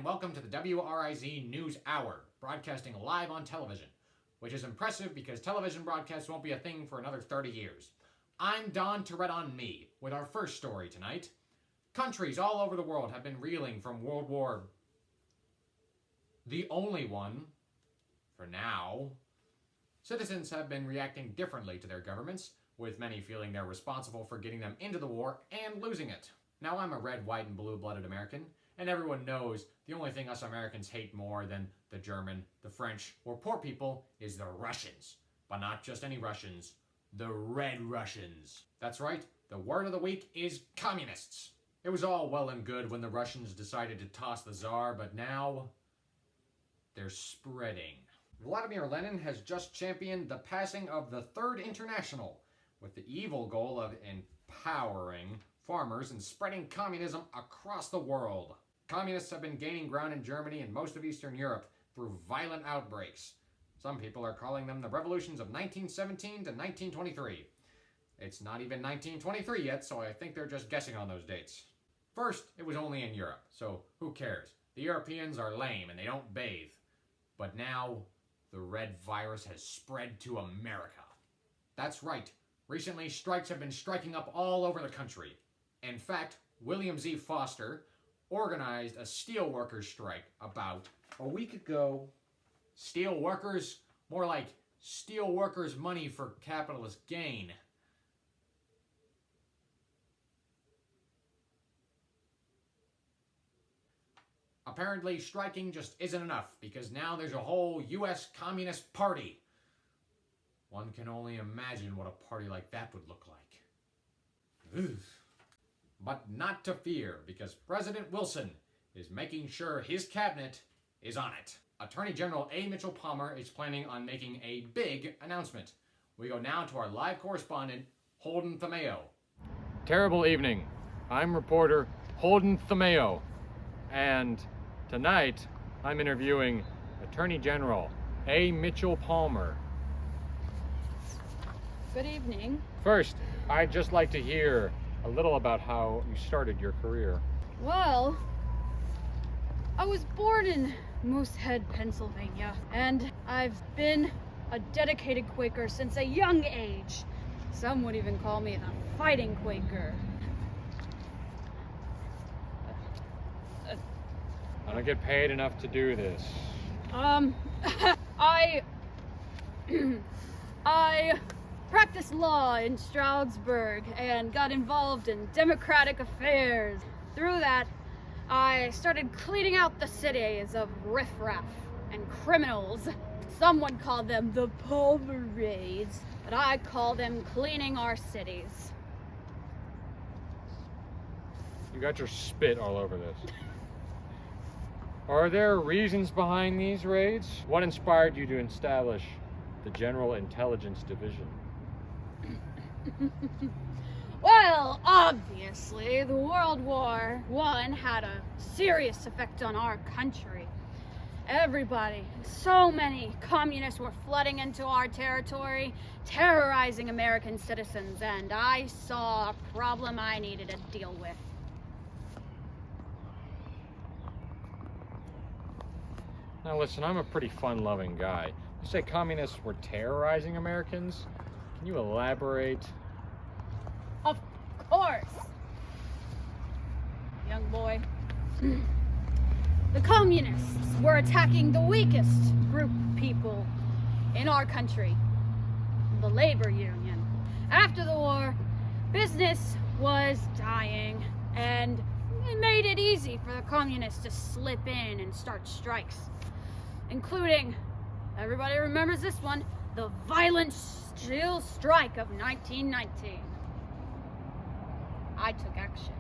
welcome to the WRIZ News Hour, broadcasting live on television, which is impressive because television broadcasts won't be a thing for another 30 years. I'm Don Tourette on Me, with our first story tonight. Countries all over the world have been reeling from World War... the only one, for now. Citizens have been reacting differently to their governments, with many feeling they're responsible for getting them into the war and losing it. Now, I'm a red, white, and blue-blooded American, and everyone knows the only thing us Americans hate more than the German, the French, or poor people is the Russians. But not just any Russians, the Red Russians. That's right, the word of the week is communists. It was all well and good when the Russians decided to toss the Tsar, but now they're spreading. Vladimir Lenin has just championed the passing of the Third International, with the evil goal of empowering farmers and spreading communism across the world. Communists have been gaining ground in Germany and most of Eastern Europe through violent outbreaks. Some people are calling them the revolutions of 1917 to 1923. It's not even 1923 yet, so I think they're just guessing on those dates. First, it was only in Europe, so who cares? The Europeans are lame and they don't bathe. But now, the red virus has spread to America. That's right. Recently, strikes have been striking up all over the country. In fact, William Z. Foster organized a steelworkers strike about a week ago. Steelworkers? More like steelworkers' money for capitalist gain. Apparently, striking just isn't enough, because now there's a whole U.S. Communist Party. One can only imagine what a party like that would look like. Ugh. But not to fear, because President Wilson is making sure his cabinet is on it. Attorney General A. Mitchell Palmer is planning on making a big announcement. We go now to our live correspondent, Holden Thameo. Terrible evening. I'm reporter Holden Thameo, and tonight I'm interviewing Attorney General A. Mitchell Palmer. Good evening. First, I'd just like to hear a little about how you started your career. Well, I was born in Moosehead, Pennsylvania, and I've been a dedicated Quaker since a young age. Some would even call me the fighting Quaker. I don't get paid enough to do this. I practiced law in Stroudsburg and got involved in democratic affairs. Through that, I started cleaning out the cities of riffraff and criminals. Someone called them the Palmerades, but I call them cleaning our cities. You got your spit all over this. Are there reasons behind these raids? What inspired you to establish the General Intelligence Division? Well, obviously, the World War I had a serious effect on our country. Everybody, so many communists were flooding into our territory, terrorizing American citizens, and I saw a problem I needed to deal with. Now listen, I'm a pretty fun-loving guy. You say communists were terrorizing Americans? Can you elaborate? Of course, young boy. The communists were attacking the weakest group of people in our country, the labor union. After the war, business was dying, and it made it easy for the communists to slip in and start strikes, including, everybody remembers this one, the violent steel strike of 1919. I took action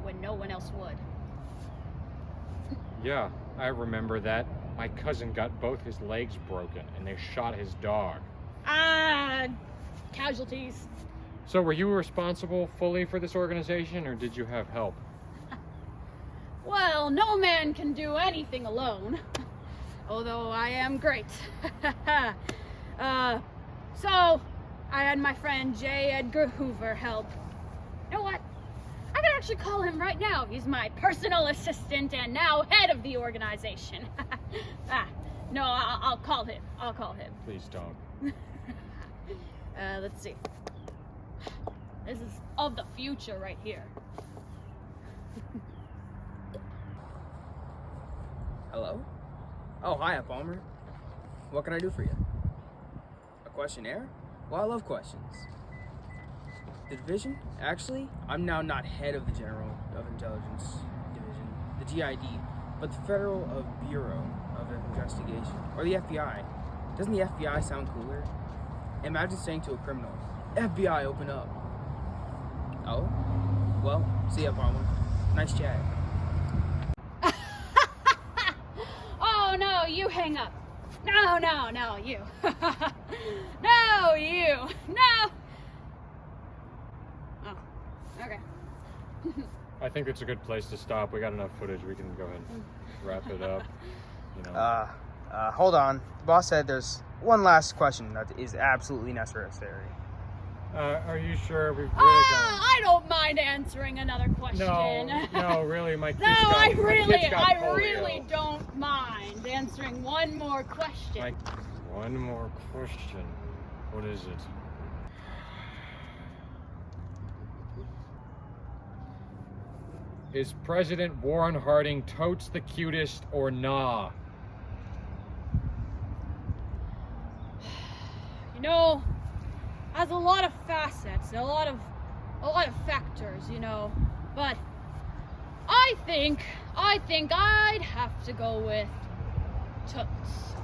when no one else would. Yeah, I remember that. My cousin got both his legs broken and they shot his dog. Casualties. So were you responsible fully for this organization, or did you have help? Well, no man can do anything alone. Although I am great. So, I had my friend J. Edgar Hoover help. You know what? I can actually call him right now. He's my personal assistant and now head of the organization. No, I'll call him. I'll call him. Please don't. Let's see. This is of the future right here. Hello? Oh, hi, Palmer. What can I do for you? A questionnaire? Well, I love questions. The division? Actually, I'm now not head of the General of Intelligence Division, the GID, but the Federal Bureau of Investigation, or the FBI. Doesn't the FBI sound cooler? Imagine saying to a criminal, FBI, open up. Oh? Well, see ya, Palmer. Nice chat. Oh, no, you hang up. No, you. No, you. No. Oh, okay. I think it's a good place to stop. We got enough footage. We can go ahead and wrap it up. You know. Hold on. The boss said there's one last question that is absolutely necessary. Are you sure we've really I don't mind answering another question. No, really, my kid's I got polio. really don't mind answering one more question. One more question. What is it? Is President Warren Harding totes the cutest or nah? You know, has a lot of facets, a lot of factors, you know. But I think I'd have to go with toots.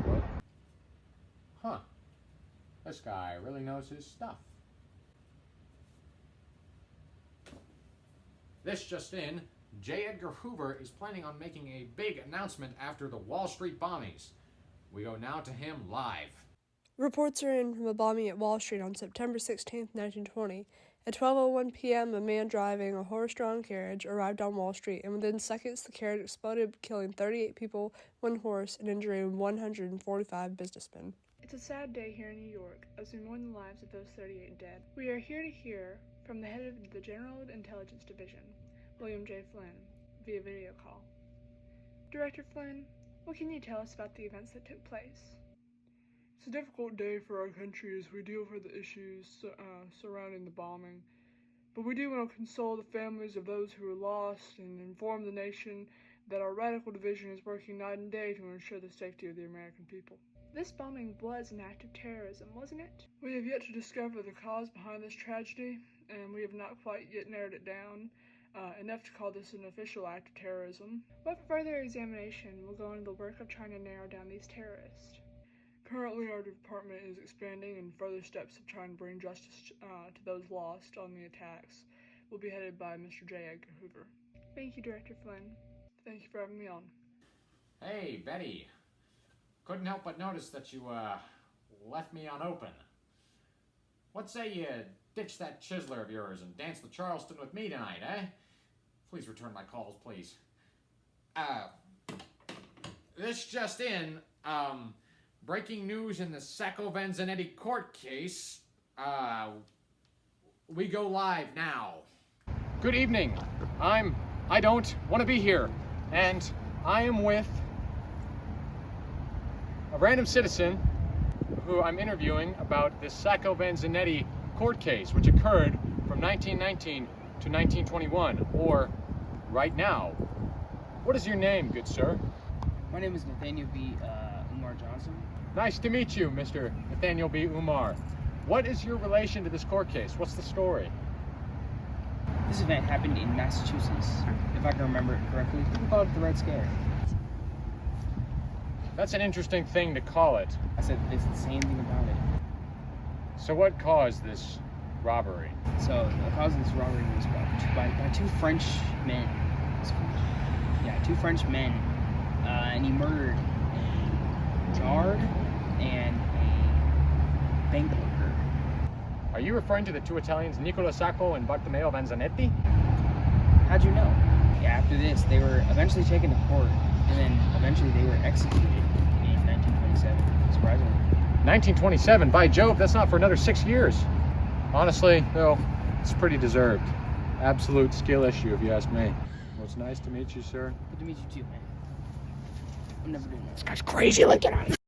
What? Huh. This guy really knows his stuff. This just in, J. Edgar Hoover is planning on making a big announcement after the Wall Street bombings. We go now to him live. Reports are in from a bombing at Wall Street on September 16, 1920. At 12:01 p.m., a man driving a horse-drawn carriage arrived on Wall Street, and within seconds the carriage exploded, killing 38 people, 1 horse, and injuring 145 businessmen. It's a sad day here in New York, as we mourn the lives of those 38 dead. We are here to hear from the head of the General Intelligence Division, William J. Flynn, via video call. Director Flynn, what can you tell us about the events that took place? It's a difficult day for our country as we deal with the issues surrounding the bombing, but we do want to console the families of those who were lost and inform the nation that our radical division is working night and day to ensure the safety of the American people. This bombing was an act of terrorism, wasn't it? We have yet to discover the cause behind this tragedy, and we have not quite yet narrowed it down enough to call this an official act of terrorism. What further examination will go into the work of trying to narrow down these terrorists? Currently, our department is expanding, and further steps of trying to bring justice to those lost on the attacks will be headed by Mr. J. Edgar Hoover. Thank you, Director Flynn. Thank you for having me on. Hey, Betty. Couldn't help but notice that you, left me unopen. What say you ditch that chiseler of yours and dance the Charleston with me tonight, eh? Please return my calls, please. This just in, breaking news in the Sacco Vanzanetti court case. We go live now. Good evening. I don't want to be here. And I am with a random citizen who I'm interviewing about this Sacco Vanzanetti court case, which occurred from 1919 to 1921, or right now. What is your name, good sir? My name is Nathaniel B. Umar Johnson. Nice to meet you, Mr. Nathaniel B. Umar. What is your relation to this court case? What's the story? This event happened in Massachusetts. If I can remember it correctly, people call it the Red Scare. That's an interesting thing to call it. I said it's the same thing about it. So what caused this robbery? So the cause of this robbery was by two French men. Two French men, and he murdered a guard and a bank worker. Are you referring to the two Italians, Nicola Sacco and Bartolomeo Vanzanetti? How'd you know? Yeah, after this, they were eventually taken to court, and then eventually they were executed in 1927, surprisingly. 1927, by Jove, that's not for another 6 years. Honestly, though, it's pretty deserved. Absolute skill issue, if you ask me. Well, it's nice to meet you, sir. Good to meet you too, man. I'm never doing that. This guy's crazy, like, get out of here.